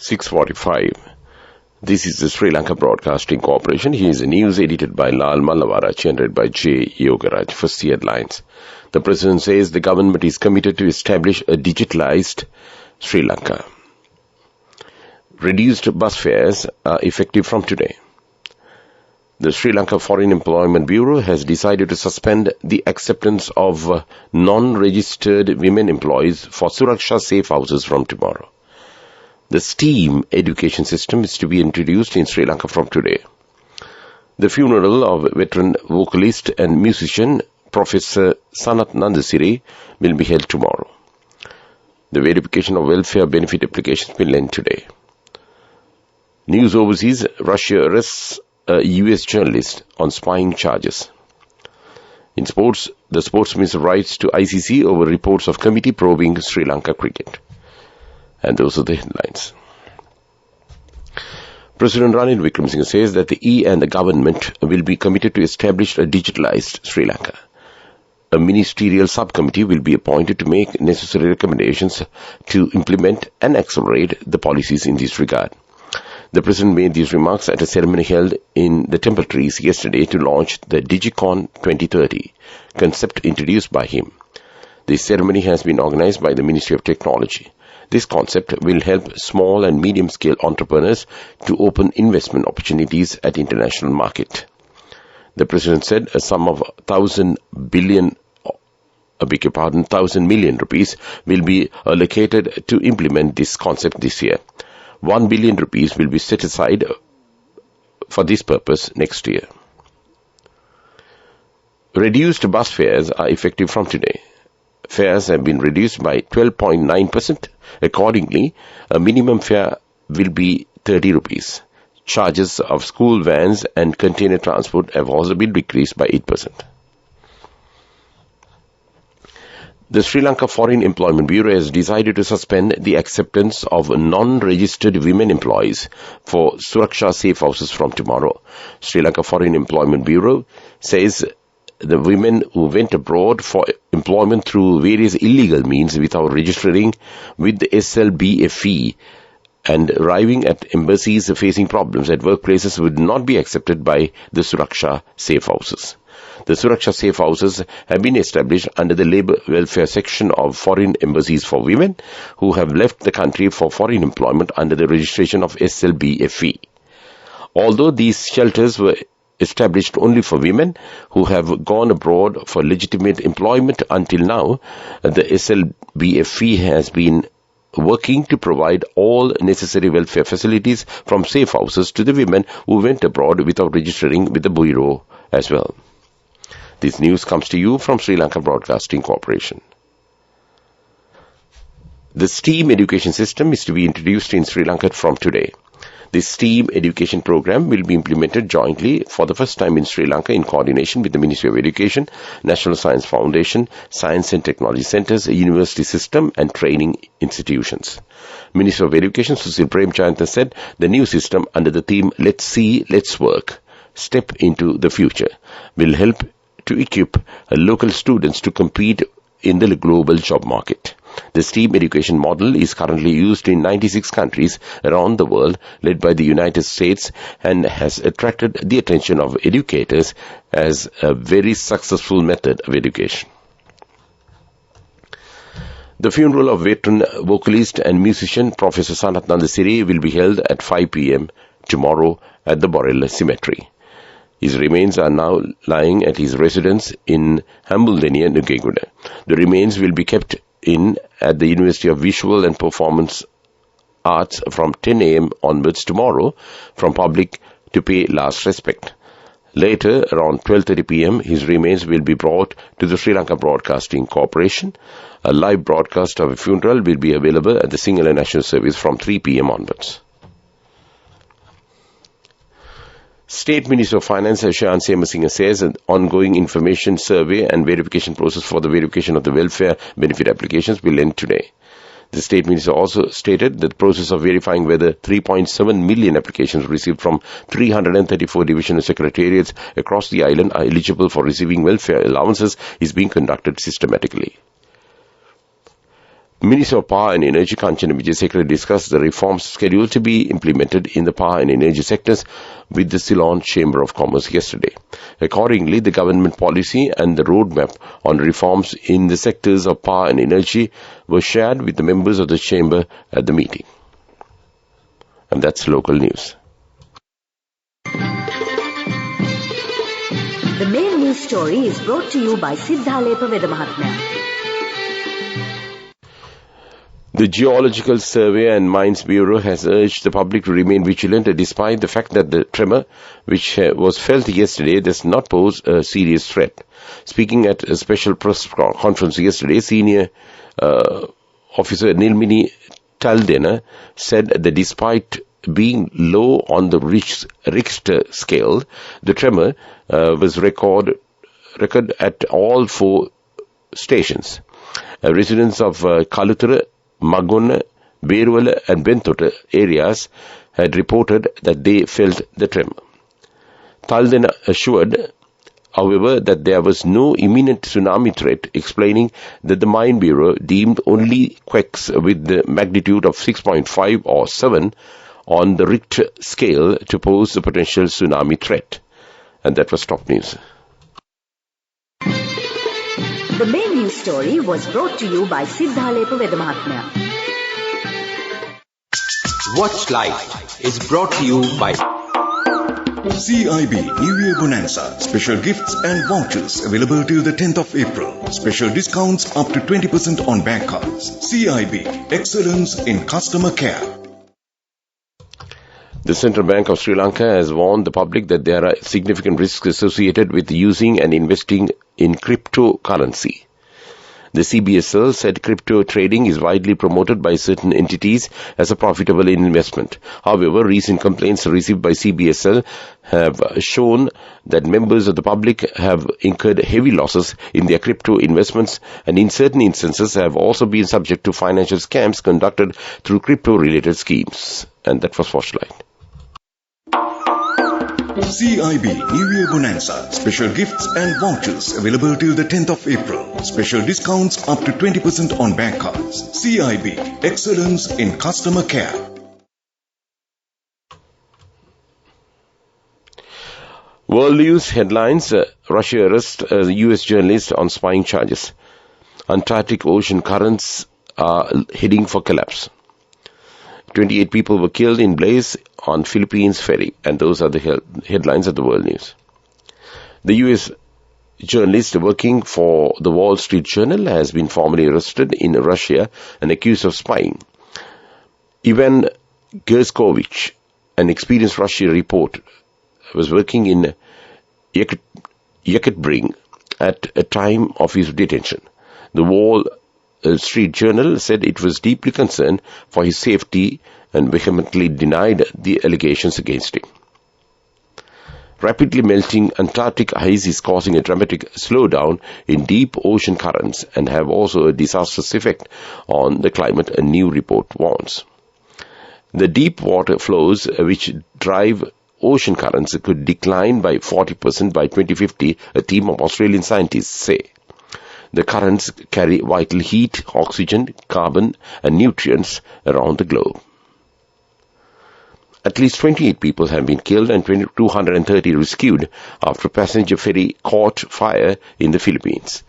6:45. This is the Sri Lanka Broadcasting Corporation. Here is the news edited by Lal Mallavarachi and read by J. Yogaraj. First, the headlines. The President says the government is committed to establish a digitalized Sri Lanka. Reduced bus fares are effective from today. The Sri Lanka Foreign Employment Bureau has decided to suspend the acceptance of non-registered women employees for Suraksha safe houses from tomorrow. The STEAM education system is to be introduced in Sri Lanka from today. The funeral of veteran vocalist and musician Professor Sanath Nandasiri will be held tomorrow. The verification of welfare benefit applications will end today. News overseas: Russia arrests a US journalist on spying charges. In sports, the sports minister writes to ICC over reports of committee probing Sri Lanka cricket. And those are the headlines. President Ranil Wickremesinghe says that the E and the government will be committed to establish a digitalized Sri Lanka. A ministerial subcommittee will be appointed to make necessary recommendations to implement and accelerate the policies in this regard. The President made these remarks at a ceremony held in the Temple Trees yesterday to launch the DigiCon 2030 concept introduced by him. This ceremony has been organized by the Ministry of Technology. This concept will help small and medium-scale entrepreneurs to open investment opportunities at international market. The President said a sum of 1,000 million rupees will be allocated to implement this concept this year. 1 billion rupees will be set aside for this purpose next year. Reduced bus fares are effective from today. Fares have been reduced by 12.9%. Accordingly, a minimum fare will be 30 rupees. Charges of school vans and container transport have also been decreased by 8%. The Sri Lanka Foreign Employment Bureau has decided to suspend the acceptance of non-registered women employees for Suraksha safe houses from tomorrow. Sri Lanka Foreign Employment Bureau says the women who went abroad for employment through various illegal means without registering with the SLBFE and arriving at embassies facing problems at workplaces would not be accepted by the Suraksha safe houses. The Suraksha safe houses have been established under the Labour Welfare section of Foreign Embassies for Women who have left the country for foreign employment under the registration of SLBFE. Although these shelters were established only for women who have gone abroad for legitimate employment until now, the SLBFE has been working to provide all necessary welfare facilities from safe houses to the women who went abroad without registering with the Bureau as well. This news comes to you from Sri Lanka Broadcasting Corporation. The STEAM education system is to be introduced in Sri Lanka from today. This STEAM education program will be implemented jointly for the first time in Sri Lanka in coordination with the Ministry of Education, National Science Foundation, Science and Technology Centres, University System and Training Institutions. Minister of Education Susil Premchandra said the new system under the theme Let's See, Let's Work, Step into the Future will help to equip local students to compete in the global job market. The STEAM education model is currently used in 96 countries around the world, led by the United States, and has attracted the attention of educators as a very successful method of education. The funeral of veteran vocalist and musician Professor Sanath Nandasiri will be held at 5 p.m. tomorrow at the Borella Cemetery. His remains are now lying at his residence in Hambuleniya, Nugegoda. The remains will be kept at the University of Visual and Performance Arts from 10 a.m. onwards tomorrow from public to pay last respect. Later, around 12:30 p.m., his remains will be brought to the Sri Lanka Broadcasting Corporation. A live broadcast of a funeral will be available at the Sinhala National Service from 3 p.m. onwards. State Minister of Finance Shan Semasinga says an ongoing information survey and verification process for the verification of the welfare benefit applications will end today. The State Minister also stated that the process of verifying whether 3.7 million applications received from 334 divisional secretariats across the island are eligible for receiving welfare allowances is being conducted systematically. Minister of Power and Energy Kanchana Wijesekara discussed the reforms scheduled to be implemented in the power and energy sectors with the Ceylon Chamber of Commerce yesterday. Accordingly, the government policy and the roadmap on reforms in the sectors of power and energy were shared with the members of the chamber at the meeting. And that's local news. The main news story is brought to you by Siddhalepa Vedamahatmya. The Geological Survey and Mines Bureau has urged the public to remain vigilant despite the fact that the tremor, which was felt yesterday, does not pose a serious threat. Speaking at a special press conference yesterday, Senior Officer Nilmini Taldena said that despite being low on the Richter scale, the tremor was recorded at all 4 stations. Residents of Kaluthura, Magona, Beruwala and Bentota areas had reported that they felt the tremor. Taldena assured, however, that there was no imminent tsunami threat, explaining that the Mine Bureau deemed only quakes with the magnitude of 6.5 or 7 on the Richter scale to pose a potential tsunami threat. And that was top news. The main news story was brought to you by Siddhalepa Vedamahatmya. Watch Live is brought to you by CIB New Year Bonanza. Special gifts and vouchers available till the 10th of April. Special discounts up to 20% on bank cards. CIB, excellence in customer care. The Central Bank of Sri Lanka has warned the public that there are significant risks associated with using and investing in cryptocurrency. The CBSL said crypto trading is widely promoted by certain entities as a profitable investment. However, recent complaints received by CBSL have shown that members of the public have incurred heavy losses in their crypto investments and in certain instances have also been subject to financial scams conducted through crypto-related schemes. And that was Watchlight. CIB New Year Bonanza. Special gifts and vouchers available till the 10th of April. Special discounts up to 20% on bank cards. CIB, excellence in customer care. World News headlines, Russia arrests a US journalist on spying charges. Antarctic Ocean currents are heading for collapse. 28 people were killed in blaze on Philippines ferry. And those are the headlines of the World News. The US journalist working for the Wall Street Journal has been formally arrested in Russia and accused of spying. Ivan Gerskovich, an experienced Russian reporter, was working in Yekaterinburg at a time of his detention. The Wall Street Journal said it was deeply concerned for his safety and vehemently denied the allegations against him. Rapidly melting Antarctic ice is causing a dramatic slowdown in deep ocean currents and have also a disastrous effect on the climate, a new report warns. The deep water flows which drive ocean currents could decline by 40% by 2050, a team of Australian scientists say. The currents carry vital heat, oxygen, carbon and nutrients around the globe. At least 28 people have been killed and 230 rescued after a passenger ferry caught fire in the Philippines.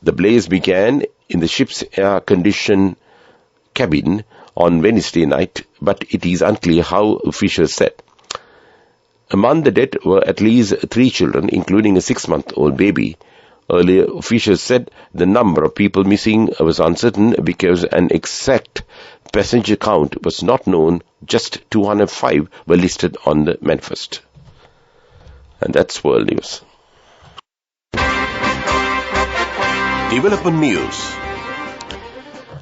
The blaze began in the ship's air-conditioned cabin on Wednesday night, but it is unclear how officials said. Among the dead were at least 3 children, including a 6-month-old baby. Earlier, officials said the number of people missing was uncertain because an exact passenger count was not known. Just 205 were listed on the manifest. And that's World News. Development News.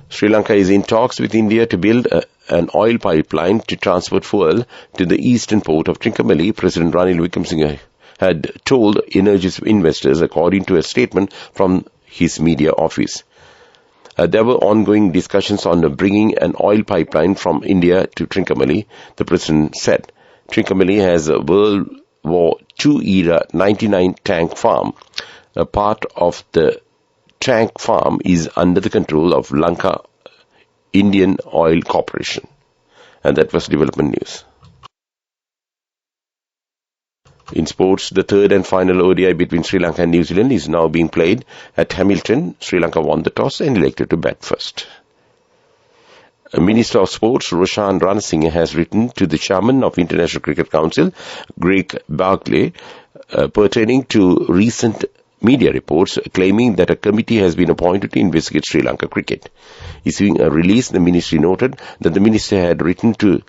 Sri Lanka is in talks with India to build an oil pipeline to transport fuel to the eastern port of Trincomalee. President Ranil Wickremesinghe had told Energys investors, according to a statement from his media office. There were ongoing discussions on bringing an oil pipeline from India to Trincomalee, the president said. Trincomalee has a World War II-era 99-tank farm. A part of the tank farm is under the control of Indian Oil Corporation. And that was development news. In sports, the third and final ODI between Sri Lanka and New Zealand is now being played at Hamilton. Sri Lanka won the toss and elected to bat first. Minister of Sports Roshan Ranasinghe has written to the chairman of International Cricket Council, Greg Barclay, pertaining to recent media reports claiming that a committee has been appointed to investigate Sri Lanka cricket. Issuing a release, the ministry noted that the minister had written to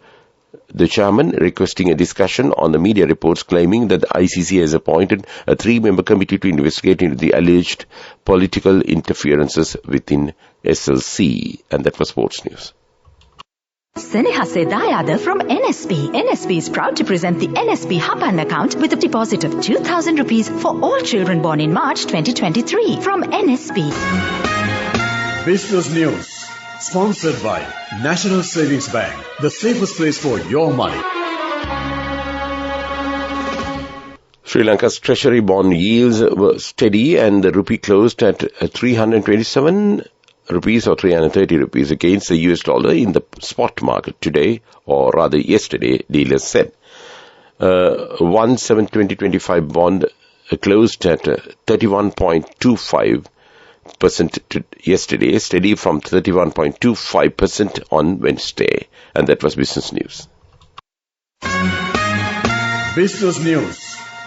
the chairman requesting a discussion on the media reports claiming that the ICC has appointed a 3-member committee to investigate into the alleged political interferences within SLC. And that was sports news. Senehase Dayada from NSB. NSB is proud to present the NSB Hapan account with a deposit of 2,000 rupees for all children born in March 2023 from NSB. Business News, sponsored by National Savings Bank, the safest place for your money. Sri Lanka's treasury bond yields were steady and the rupee closed at 327 rupees or 330 rupees against the US dollar in the spot market today, or rather yesterday, dealers said. 1/7/2025 bond closed at 31.25% yesterday, steady from 31.25% on Wednesday. And that was business news. Business News,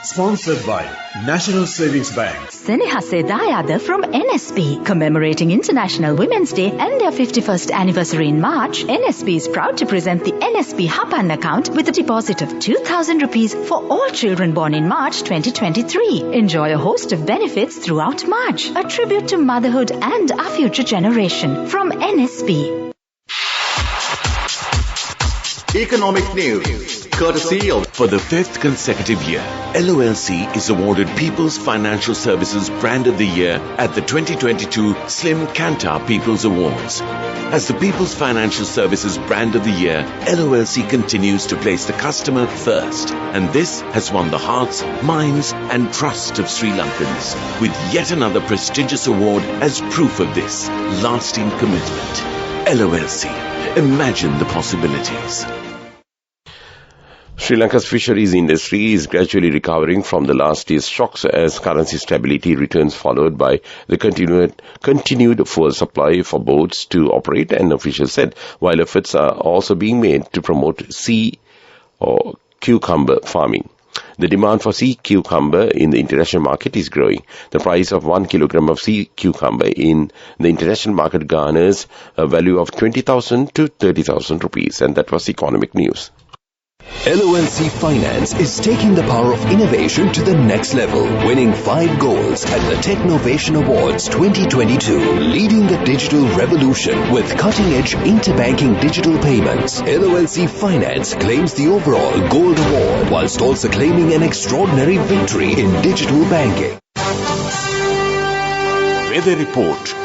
sponsored by National Savings Bank. Senehase Dayada from NSB. Commemorating International Women's Day and their 51st anniversary in March, NSB is proud to present the NSB Hapan account with a deposit of 2,000 rupees for all children born in March 2023. Enjoy a host of benefits throughout March. A tribute to motherhood and our future generation from NSB. Economic news, courtesy of... For the 5th consecutive year, LOLC is awarded People's Financial Services Brand of the Year at the 2022 Slim Kantar People's Awards. As the People's Financial Services Brand of the Year, LOLC continues to place the customer first. And this has won the hearts, minds and trust of Sri Lankans, with yet another prestigious award as proof of this lasting commitment. LOLC. Imagine the possibilities. Sri Lanka's fisheries industry is gradually recovering from the last year's shocks as currency stability returns, followed by the continued fuel supply for boats to operate, and officials said, while efforts are also being made to promote sea or cucumber farming. The demand for sea cucumber in the international market is growing. The price of 1 kilogram of sea cucumber in the international market garners a value of 20,000 to 30,000 rupees. And that was economic news. LOLC Finance is taking the power of innovation to the next level, winning 5 golds at the Technovation Awards 2022, leading the digital revolution with cutting-edge interbanking digital payments. LOLC Finance claims the overall gold award, whilst also claiming an extraordinary victory in digital banking. Weather report.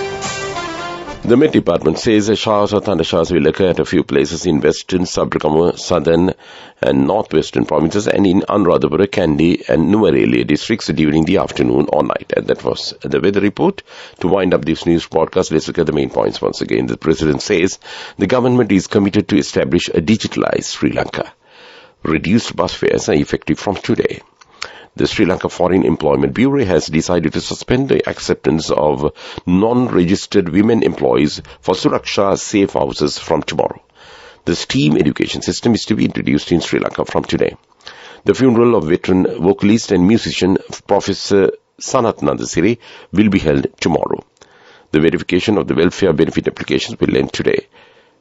The Met Department says showers or thundershowers will occur at a few places in western, Sabarakamuwa, southern and northwestern provinces and in Anuradhapura, Kandy and Nuwara districts during the afternoon or night. And that was the weather report. To wind up this news broadcast, let's look at the main points once again. The President says the government is committed to establish a digitalized Sri Lanka. Reduced bus fares are effective from today. The Sri Lanka Foreign Employment Bureau has decided to suspend the acceptance of non-registered women employees for Suraksha safe houses from tomorrow. The STEAM education system is to be introduced in Sri Lanka from today. The funeral of veteran vocalist and musician Professor Sanath Nandasiri will be held tomorrow. The verification of the welfare benefit applications will end today.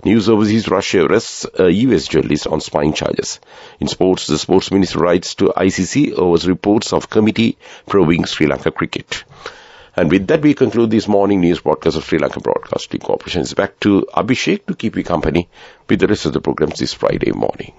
News overseas: Russia arrests a US journalist on spying charges. In sports, the sports minister writes to ICC over reports of committee probing Sri Lanka cricket. And with that, we conclude this morning news broadcast of Sri Lanka Broadcasting Corporation. It's back to Abhishek to keep you company with the rest of the programs this Friday morning.